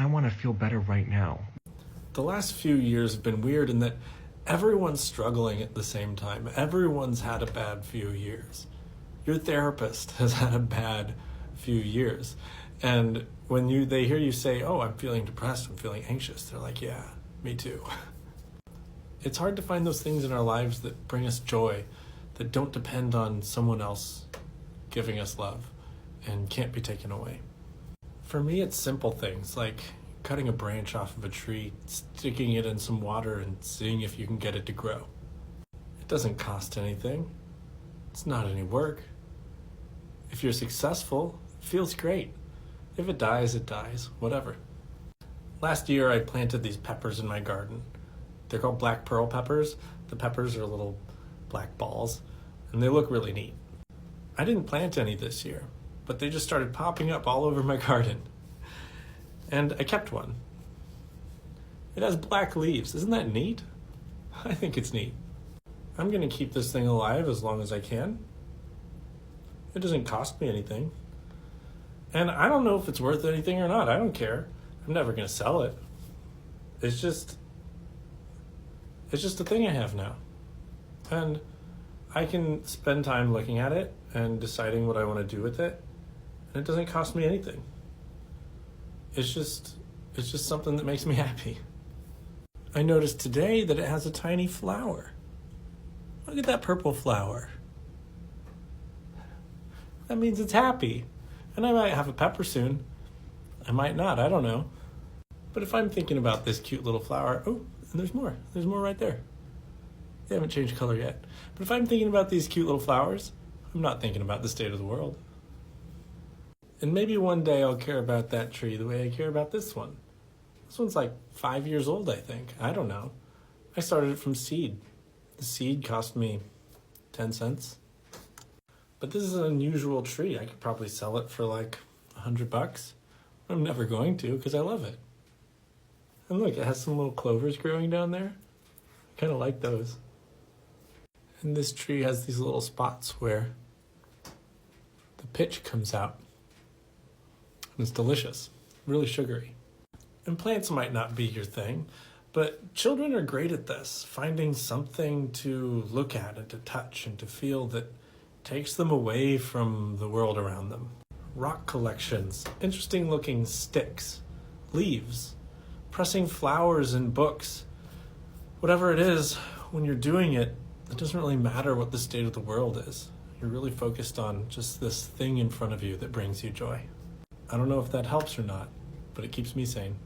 I want to feel better right now. The last few years have been weird in that everyone's struggling at the same time. Everyone's had a bad few years. Your therapist has had a bad few years. And when they hear you say, oh, I'm feeling depressed, I'm feeling anxious, they're like, yeah, me too. It's hard to find those things in our lives that bring us joy, that don't depend on someone else giving us love and can't be taken away. For me, it's simple things like cutting a branch off of a tree, sticking it in some water and seeing if you can get it to grow. It doesn't cost anything. It's not any work. If you're successful, it feels great. If it dies, whatever. Last year, I planted these peppers in my garden. They're called black pearl peppers. The peppers are little black balls, and they look really neat. I didn't plant any this year, but they just started popping up all over my garden. And I kept one. It has black leaves. Isn't that neat? I think it's neat. I'm going to keep this thing alive as long as I can. It doesn't cost me anything. And I don't know if it's worth anything or not. I don't care. I'm never going to sell it. It's just a thing I have now. And I can spend time looking at it and deciding what I want to do with it. And it doesn't cost me anything. It's just something that makes me happy. I noticed today that it has a tiny flower. Look at that purple flower. That means it's happy. And I might have a pepper soon. I might not, I don't know. But if I'm thinking about this cute little flower, oh, and there's more. There's more right there. They haven't changed color yet. But if I'm thinking about these cute little flowers, I'm not thinking about the state of the world. And maybe one day I'll care about that tree the way I care about this one. This one's like 5 years old, I think. I don't know. I started it from seed. The seed cost me 10 cents. But this is an unusual tree. I could probably sell it for like $100. I'm never going to because I love it. And look, it has some little clovers growing down there. I kind of like those. And this tree has these little spots where the pitch comes out. And it's delicious, really sugary. And plants might not be your thing, but children are great at this, finding something to look at and to touch and to feel that takes them away from the world around them. Rock collections, interesting looking sticks, leaves, pressing flowers in books. Whatever it is, when you're doing it, it doesn't really matter what the state of the world is. You're really focused on just this thing in front of you that brings you joy. I don't know if that helps or not, but it keeps me sane.